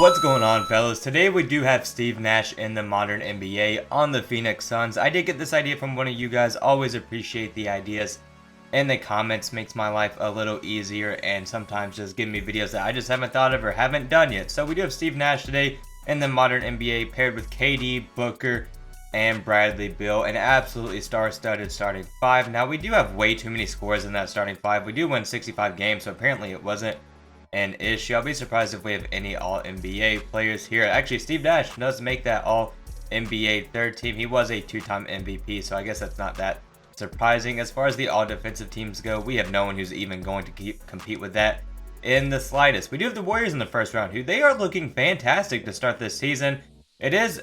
What's going on, fellas? Today we do have Steve Nash in the modern NBA on the Phoenix Suns. I did get this idea from one of you guys. Always appreciate the ideas in the comments. Makes my life a little easier and sometimes just give me videos that I just haven't thought of or haven't done yet. So we do have Steve Nash today in the modern NBA paired with KD, Booker, and Bradley Beal. An absolutely star-studded starting five. Now we do have way too many scores in that starting five. We do win 65 games, so apparently it wasn't an issue. I'll be surprised if we have any all-NBA players here. Actually, Steve Nash does make that all-NBA third team. He was a two-time MVP, so I guess that's not that surprising. As far as the all-defensive teams go, we have no one who's even going to compete with that in the slightest. We do have the Warriors in the first round, who they are looking fantastic to start this season. It is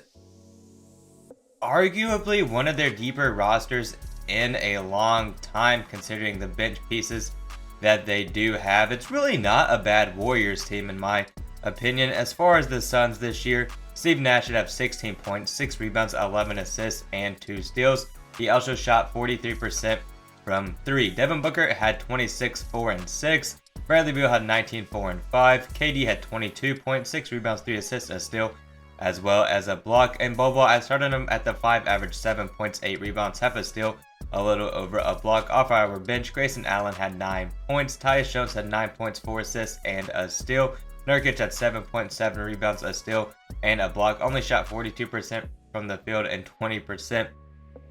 arguably one of their deeper rosters in a long time, considering the bench pieces that they do have. It's really not a bad Warriors team in my opinion. As far as the Suns this year, Steve Nash should have 16 points, 6 rebounds, 11 assists, and 2 steals. He also shot 43% from 3. Devin Booker had 26, 4, and 6. Bradley Beal had 19, 4, and 5. KD had 22 points, 6 rebounds, 3 assists, a steal, as well as a block. And Bobo, I started him at the 5, averaged 7 points, 8 rebounds, half a steal, a little over a block. Off our bench, Grayson Allen had 9 points. Tyus Jones had 9 points, 4 assists, and a steal. Nurkic had 7.7 rebounds, a steal, and a block. Only shot 42% from the field and 20%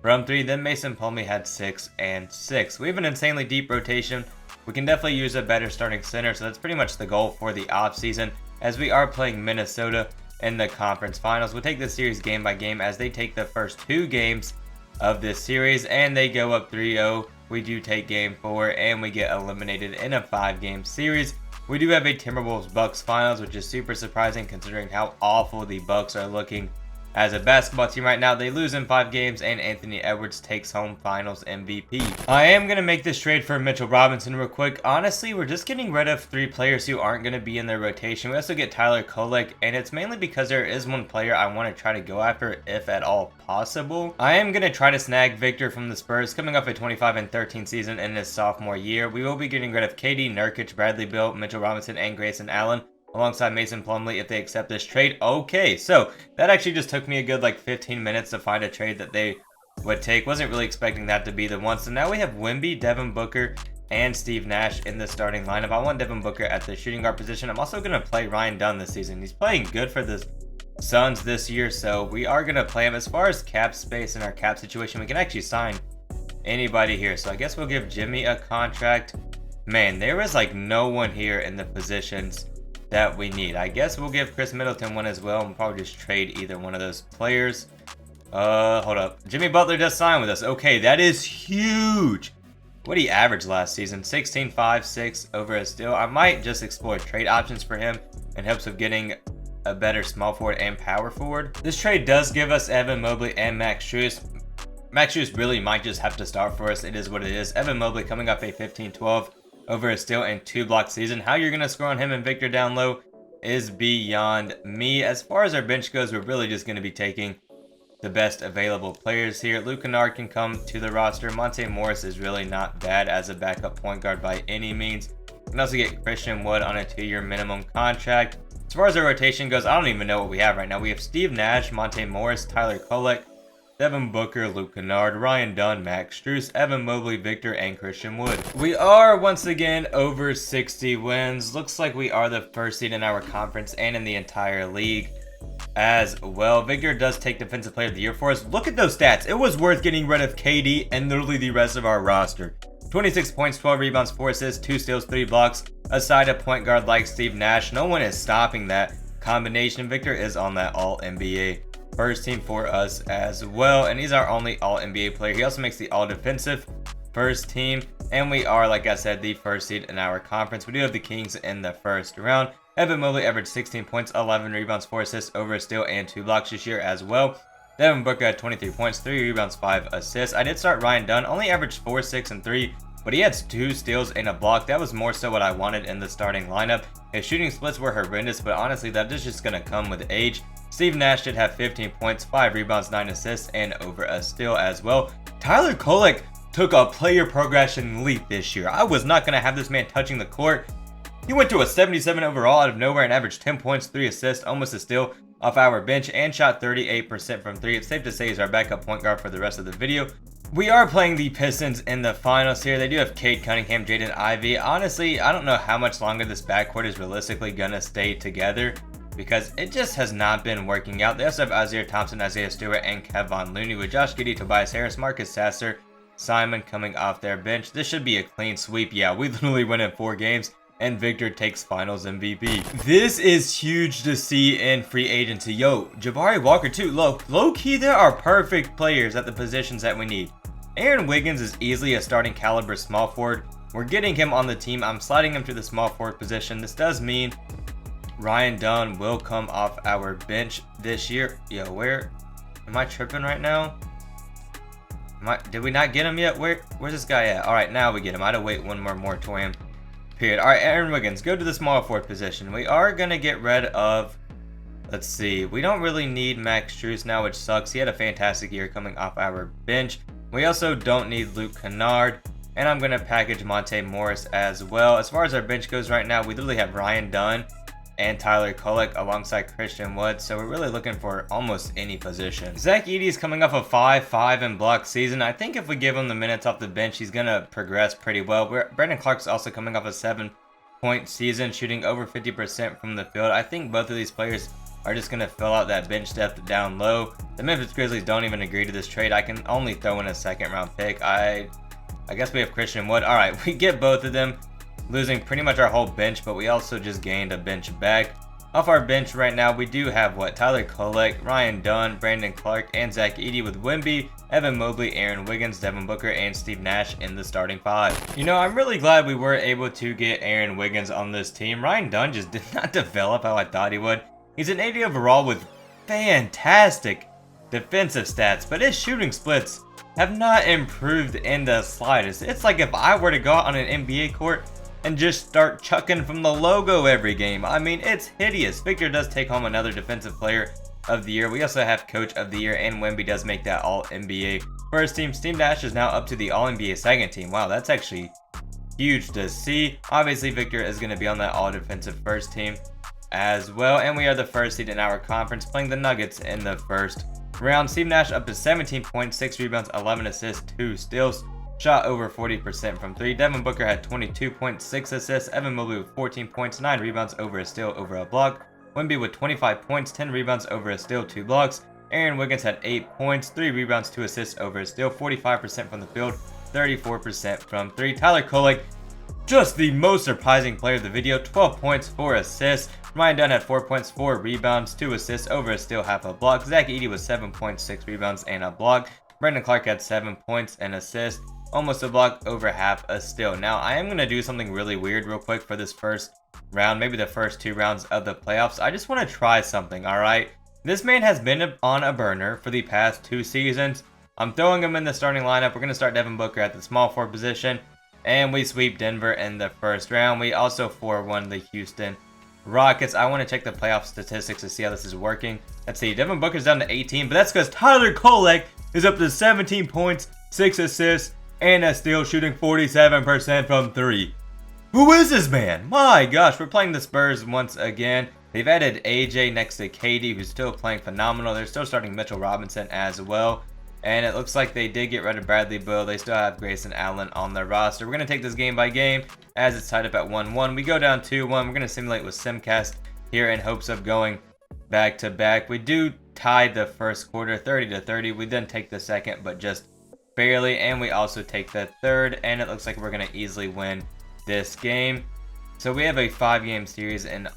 from 3. Then Mason Plumlee had 6 and 6. We have an insanely deep rotation. We can definitely use a better starting center, so that's pretty much the goal for the offseason, as we are playing Minnesota in the conference finals. We'll take this series game by game as they take the first 2 games of this series and they go up 3-0. We do take game 4 and we get eliminated in a 5-game series. We do have a Timberwolves Bucks finals, which is super surprising considering how awful the Bucks are looking as a basketball team right now. They lose in 5 games and Anthony Edwards takes home finals MVP. I am going to make this trade for Mitchell Robinson real quick. Honestly, we're just getting rid of 3 players who aren't going to be in their rotation. We also get Tyler Kolek, and it's mainly because there is one player I want to try to go after if at all possible. I am going to try to snag Victor from the Spurs, coming off a 25-13 season in his sophomore year. We will be getting rid of KD, Nurkic, Bradley Beal, Mitchell Robinson, and Grayson Allen, alongside Mason Plumlee if they accept this trade. Okay, so that actually just took me a good 15 minutes to find a trade that they would take. Wasn't really expecting that to be the one. So now we have Wemby, Devin Booker, and Steve Nash in the starting lineup. I want Devin Booker at the shooting guard position. I'm also going to play Ryan Dunn this season. He's playing good for the Suns this year, so we are going to play him. As far as cap space and our cap situation, we can actually sign anybody here. So I guess we'll give Jimmy a contract. Man, there is no one here in the positions that we need. I guess we'll give Chris Middleton one as well and probably just trade either one of those players. Hold up. Jimmy Butler does sign with us. Okay, that is huge. What did he average last season? 16, 5, 6 over a steal. I might just explore trade options for him in hopes of getting a better small forward and power forward. This trade does give us Evan Mobley and Max Strus. Max Strus really might just have to start for us. It is what it is. Evan Mobley coming off a 15-12 over a steal and 2-block season. How you're going to score on him and Victor down low is beyond me. As far as our bench goes, we're really just going to be taking the best available players here. Luke Kennard can come to the roster. Monte Morris is really not bad as a backup point guard by any means. We can also get Christian Wood on a 2-year minimum contract. As far as our rotation goes, I don't even know what we have right now. We have Steve Nash, Monte Morris, Tyler Kolek, Devin Booker, Luke Kennard, Ryan Dunn, Max Strus, Evan Mobley, Victor, and Christian Wood. We are once again over 60 wins. Looks like we are the first seed in our conference and in the entire league as well. Victor does take Defensive Player of the Year for us. Look at those stats. It was worth getting rid of KD and literally the rest of our roster. 26 points, 12 rebounds, 4 assists, 2 steals, 3 blocks. Aside a point guard like Steve Nash, no one is stopping that combination. Victor is on that All-NBA first team for us as well, and he's our only All-NBA player. He also makes the All-Defensive first team, and we are, like I said, the first seed in our conference. We do have the Kings in the first round. Evan Mobley averaged 16 points, 11 rebounds, 4 assists, over a steal, and 2 blocks this year as well. Devin Booker had 23 points, 3 rebounds, 5 assists. I did start Ryan Dunn, only averaged 4, 6, and 3, but he had 2 steals and a block. That was more so what I wanted in the starting lineup. His shooting splits were horrendous, but honestly, that is just going to come with age. Steve Nash did have 15 points, 5 rebounds, 9 assists, and over a steal as well. Tyler Kolek took a player progression leap this year. I was not going to have this man touching the court He went to a 77 overall out of nowhere and averaged 10 points, 3 assists, almost a steal off our bench, and shot 38% from 3. It's safe to say he's our backup point guard for the rest of the video. We are playing the Pistons in the finals here. They do have Cade Cunningham, Jaden Ivey. Honestly, I don't know how much longer this backcourt is realistically going to stay together, because it just has not been working out. They also have Isaiah Thompson, Isaiah Stewart, and Kevon Looney with Josh Giddey, Tobias Harris, Marcus Sasser, Simon coming off their bench. This should be a clean sweep. Yeah, we literally win in 4 games, and Victor takes finals MVP. This is huge to see in free agency. Yo, Jabari Walker too. Low key, there are perfect players at the positions that we need. Aaron Wiggins is easily a starting caliber small forward. We're getting him on the team. I'm sliding him to the small forward position. This does mean Ryan Dunn will come off our bench this year. Yo, where am I tripping right now? Did we not get him yet? Where's this guy at? All right, now we get him. I had to wait one more moratorium period. All right, Aaron Wiggins, go to the small forward position. We are gonna get rid of, let's see, we don't really need Max Strus now, which sucks. He had a fantastic year coming off our bench. We also don't need Luke Kennard, and I'm gonna package Monte Morris as well. As far as our bench goes right now, we literally have Ryan Dunn and Tyler Kolek alongside Christian Wood, so we're really looking for almost any position. Zach Edey is coming off a 5-5 in block season. I think if we give him the minutes off the bench, he's gonna progress pretty well. Brandon Clark's also coming off a 7-point season, shooting over 50% from the field. I think both of these players are just gonna fill out that bench depth down low. The Memphis Grizzlies don't even agree to this trade. I can only throw in a 2nd-round pick. I guess we have Christian Wood. All right, we get both of them, losing pretty much our whole bench, but we also just gained a bench back. Off our bench right now, we do have Tyler Kolek, Ryan Dunn, Brandon Clark, and Zach Edey, with Wemby, Evan Mobley, Aaron Wiggins, Devin Booker, and Steve Nash in the starting 5. You know, I'm really glad we were able to get Aaron Wiggins on this team. Ryan Dunn just did not develop how I thought he would. He's an 80 overall with fantastic defensive stats, but his shooting splits have not improved in the slightest. It's like if I were to go out on an NBA court and just start chucking from the logo every game. I mean, it's hideous. Victor does take home another Defensive Player of the Year. We also have Coach of the Year, and Wemby does make that All-NBA first team. Steve Nash is now up to the All-NBA second team. Wow, that's actually huge to see. Obviously, Victor is going to be on that All-Defensive first team as well, and we are the first seed in our conference, playing the Nuggets in the first round. Steve Nash up to 17 points, 6 rebounds, 11 assists, 2 steals. Shot over 40% from 3. Devin Booker had 22.6 assists. Evan Mobley with 14 points, 9 rebounds, over a steal, over a block. Wemby with 25 points, 10 rebounds, over a steal, 2 blocks. Aaron Wiggins had 8 points, 3 rebounds, 2 assists, over a steal, 45% from the field, 34% from 3. Tyler Kolek, just the most surprising player of the video, 12 points, 4 assists. Ryan Dunn had 4 points, 4 rebounds, 2 assists, over a steal, half a block. Zach Edey was 7 points, 6 rebounds, and a block. Brandon Clark had 7 points, and assist, almost a block, over half a steal. Now, I am going to do something really weird real quick for this first round, maybe the first 2 rounds of the playoffs. I just want to try something, alright? This man has been on a burner for the past 2 seasons. I'm throwing him in the starting lineup. We're going to start Devin Booker at the small forward position, and we sweep Denver in the first round. We also 4-1 the Houston Rockets. I want to check the playoff statistics to see how this is working. Let's see, Devin Booker's down to 18, but that's because Tyler Kolek is up to 17 points, 6 assists, and a steal, shooting 47% from 3. Who is this man? My gosh, we're playing the Spurs once again. They've added AJ next to KD, who's still playing phenomenal. They're still starting Mitchell Robinson as well. And it looks like they did get rid of Bradley Beal. They still have Grayson Allen on their roster. We're going to take this game by game as it's tied up at 1-1. We go down 2-1. We're going to simulate with Simcast here in hopes of going back to back. We do tie the first quarter 30-30. We then take the second, but just barely, and we also take the third, and it looks like we're going to easily win this game. So we have a 5-game series in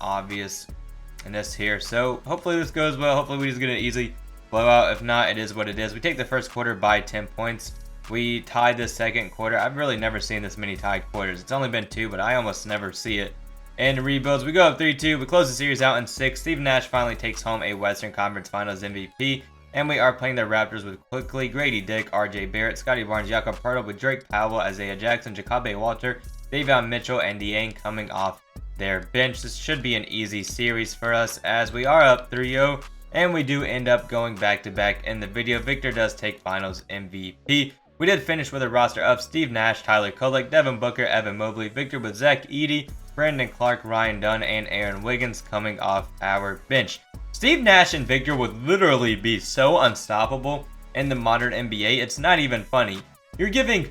this here. So hopefully this goes well. Hopefully we just get an easy blowout. If not, it is what it is. We take the first quarter by 10 points. We tied the second quarter. I've really never seen this many tied quarters. It's only been 2, but I almost never see it. And rebuilds, we go up 3-2. We close the series out in 6. Steve Nash finally takes home a Western Conference Finals MVP. And we are playing the Raptors with Quickly, Grady Dick, RJ Barrett, Scotty Barnes, Jakob Poeltl, with Drake Powell, Isaiah Jackson, Jacoby Walter, Davion Mitchell, and Dieng coming off their bench. This should be an easy series for us as we are up 3-0. And we do end up going back-to-back in the video. Victor does take Finals MVP. We did finish with a roster of Steve Nash, Tyler Kolek, Devin Booker, Evan Mobley, Victor with Zach Edey, Brandon Clark, Ryan Dunn, and Aaron Wiggins coming off our bench. Steve Nash and Victor would literally be so unstoppable in the modern NBA. It's not even funny. You're giving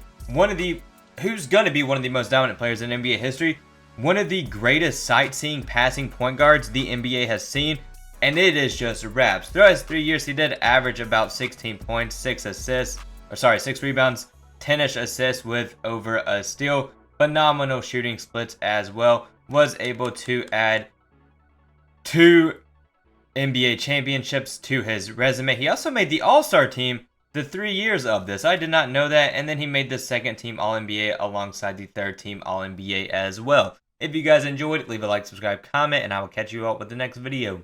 who's going to be one of the most dominant players in NBA history, one of the greatest sightseeing passing point guards the NBA has seen, and it is just raps. Throughout his 3 years, he did average about 16 points, 6 rebounds, 10-ish assists with over a steal. Phenomenal shooting splits as well. Was able to add 2 NBA championships to his resume. He also made the All-Star team the 3 years of this. I did not know that. And then he made the second team All-NBA alongside the third team All-NBA as well. If you guys enjoyed, leave a like, subscribe, comment, and I will catch you all with the next video.